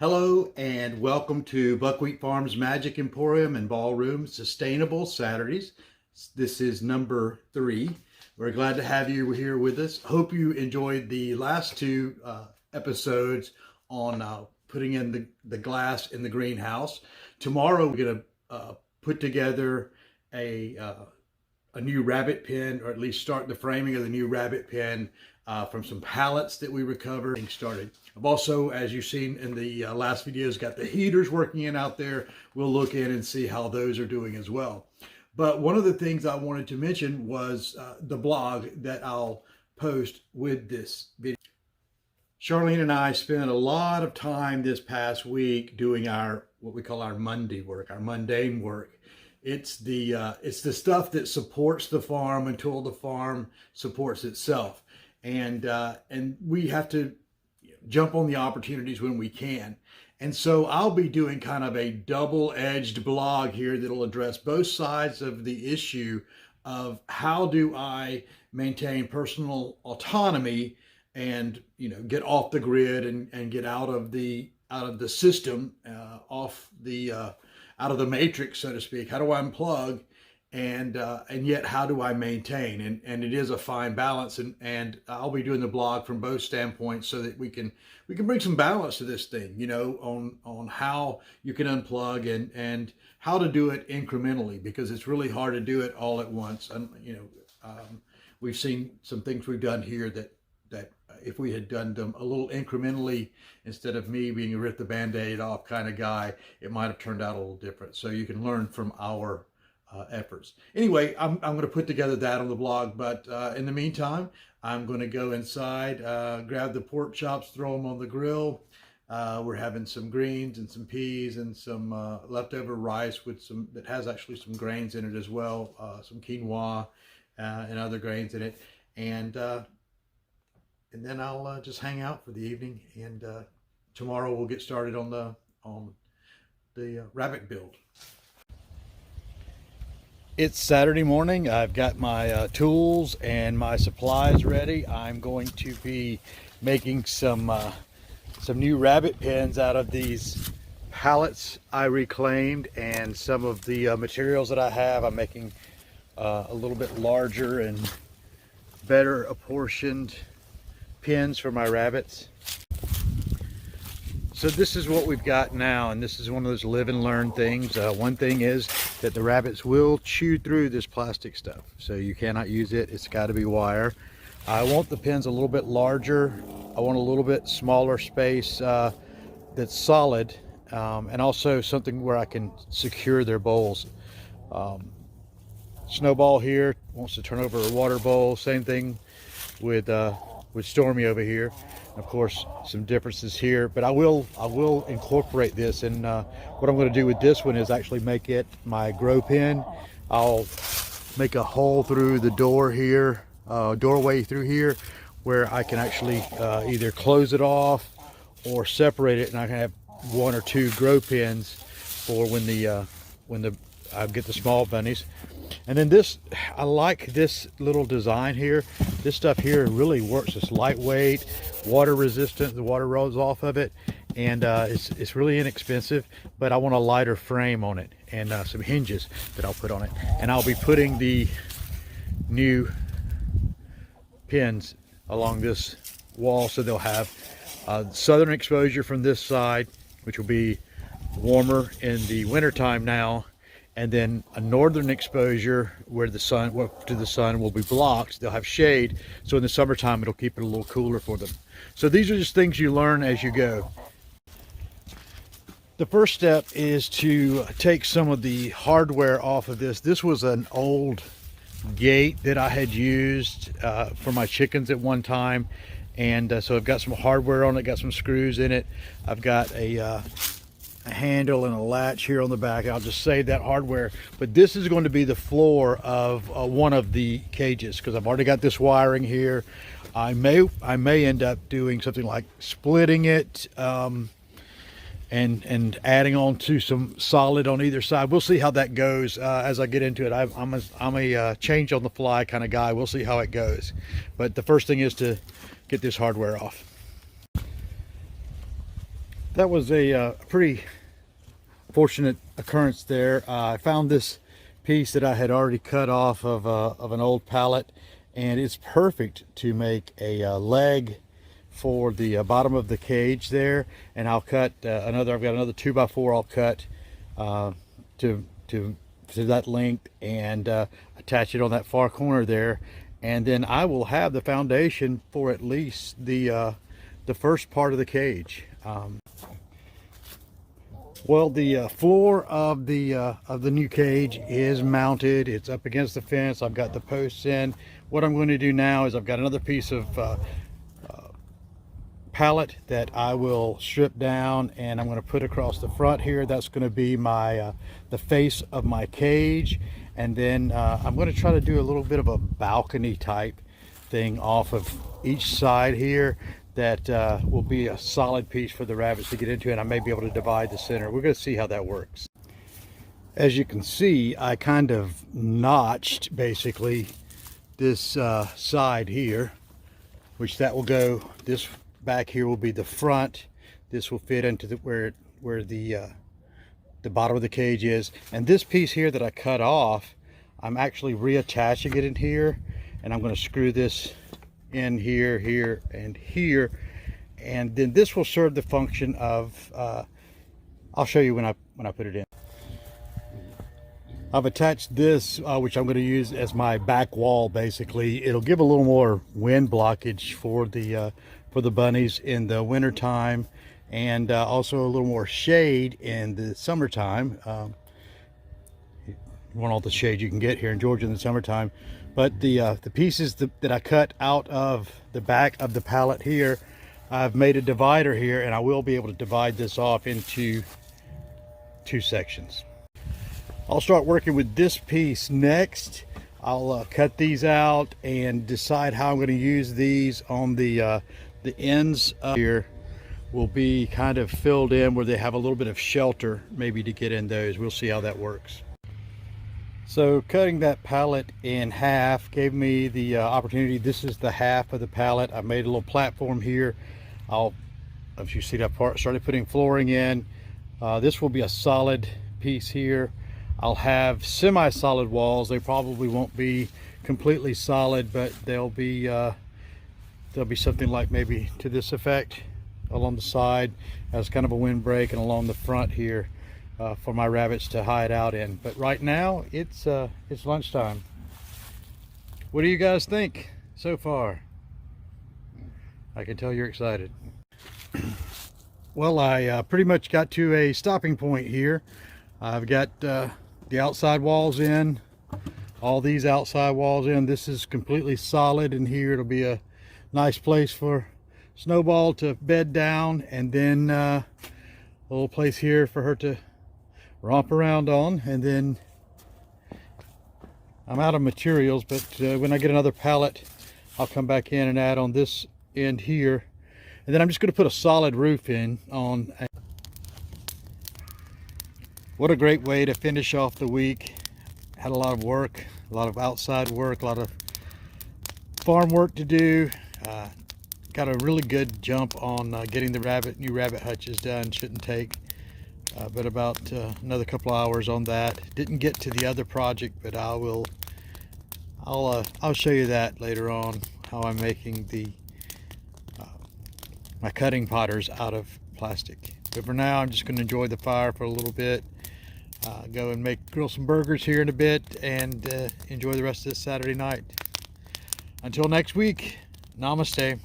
Hello and welcome to Buckwheat Farms Magic Emporium and Ballroom Sustainable Saturdays. This is number 3. We're glad to have you here with us. Hope you enjoyed the last two episodes on putting in the glass in the greenhouse. Tomorrow we're going to put together a new rabbit pen, or at least start the framing of the new rabbit pen from some pallets that we recovered and started. I've also, as you've seen in the last videos, got the heaters working in out there. We'll look in and see how those are doing as well. But one of the things I wanted to mention was the blog that I'll post with this video. Charlene and I spent a lot of time this past week doing what we call our Monday work, our mundane work. It's the stuff that supports the farm until the farm supports itself, and we have to jump on the opportunities when we can. And so I'll be doing kind of a double-edged blog here that'll address both sides of the issue of how do I maintain personal autonomy and get off the grid and get out of the system, out of the matrix, so to speak. How do I unplug, and yet how do I maintain? And it is a fine balance, and I'll be doing the blog from both standpoints so that we can bring some balance to this thing, on how you can unplug and how to do it incrementally, because it's really hard to do it all at once. And we've seen some things we've done here that if we had done them a little incrementally, instead of me being a rip the band-aid off kind of guy, it might have turned out a little different. So you can learn from our efforts. Anyway, I'm going to put together that on the blog, but in the meantime, I'm going to go inside, grab the pork chops, throw them on the grill. We're having some greens and some peas and some leftover rice with that has actually some grains in it as well, some quinoa and other grains in it, and then I'll just hang out for the evening, and tomorrow we'll get started on the rabbit build. It's Saturday morning. I've got my tools and my supplies ready. I'm going to be making some new rabbit pens out of these pallets I reclaimed, and some of the materials that I have. I'm making a little bit larger and better apportioned pens for my rabbits. So this is what we've got now, and this is one of those live and learn things. One thing is that the rabbits will chew through this plastic stuff, so you cannot use it. It's got to be wire. I want the pens a little bit larger. I want a little bit smaller space that's solid, and also something where I can secure their bowls. Snowball here wants to turn over a water bowl. Same thing with Stormy over here. Of course, some differences here, but I will incorporate this. And what I'm going to do with this one is actually make it my grow pen. I'll make a hole through the door here, doorway through here, where I can actually either close it off or separate it, and I can have 1 or 2 grow pens for when I get the small bunnies. And then this, I like this little design here. This stuff here really works. It's lightweight, water resistant. The water rolls off of it, and it's really inexpensive, but I want a lighter frame on it, and some hinges that I'll put on it. And I'll be putting the new pins along this wall, so they'll have southern exposure from this side, which will be warmer in the wintertime now, and then a northern exposure where the sun will be blocked. They'll have shade, so in the summertime it'll keep it a little cooler for them. So these are just things you learn as you go. The first step is to take some of the hardware off of this. This was an old gate that I had used for my chickens at one time, and so I've got some hardware on it, got some screws in it. I've got a handle and a latch here on the back. I'll just save that hardware, but this is going to be the floor of one of the cages, because I've already got this wiring here. I may end up doing something like splitting it and adding on to some solid on either side. We'll see how that goes as I get into it. I'm a change on the fly kind of guy. We'll see how it goes, but the first thing is to get this hardware off. That was a pretty fortunate occurrence there. I found this piece that I had already cut off of an old pallet, and it's perfect to make a leg for the bottom of the cage there. And I'll cut I've got another 2x4 I'll cut to that length and attach it on that far corner there, and then I will have the foundation for at least the first part of the cage. Well, the floor of the new cage is mounted. It's up against the fence. I've got the posts in. What I'm going to do now is I've got another piece of pallet that I will strip down, and I'm going to put across the front here. That's going to be my the face of my cage, and then I'm going to try to do a little bit of a balcony type thing off of each side here that will be a solid piece for the rabbits to get into, and I may be able to divide the center. We're going to see how that works. As you can see, I kind of notched basically this side here, which that will go, this back here will be the front. This will fit into where the bottom of the cage is, and this piece here that I cut off, I'm actually reattaching it in here, and I'm going to screw this in here, here, and here, and then this will serve the function of I'll show you when I put it in. I've attached this which I'm going to use as my back wall. Basically, it'll give a little more wind blockage for the bunnies in the winter time, and also a little more shade in the summertime. You want all the shade you can get here in Georgia in the summertime. But the pieces that I cut out of the back of the pallet here, I've made a divider here, and I will be able to divide this off into 2 sections. I'll start working with this piece next. I'll cut these out and decide how I'm going to use these on the ends of here will be kind of filled in where they have a little bit of shelter maybe to get in those. We'll see how that works. So cutting that pallet in half gave me the opportunity. This is the half of the pallet. I made a little platform here. As you see that part, started putting flooring in. This will be a solid piece here. I'll have semi-solid walls. They probably won't be completely solid, but they'll be something like maybe to this effect along the side as kind of a windbreak, and along the front here for my rabbits to hide out in. But right now it's lunchtime. What do you guys think so far? I can tell you're excited. Well, I pretty much got to a stopping point here. I've got the outside walls in, all these outside walls in. This is completely solid in here. It'll be a nice place for Snowball to bed down, and then a little place here for her to romp around on. And then I'm out of materials, but when I get another pallet, I'll come back in and add on this end here, and then I'm just going to put a solid roof in on. What a great way to finish off the week. Had a lot of work, a lot of outside work, a lot of farm work to do. Got a really good jump on getting the new rabbit hutches done. Shouldn't take but about another couple hours on that. Didn't get to the other project, but I'll show you that later on, how I'm making the my cutting potters out of plastic. But for now, I'm just going to enjoy the fire for a little bit. Go and grill some burgers here in a bit, and enjoy the rest of this Saturday night. Until next week, namaste.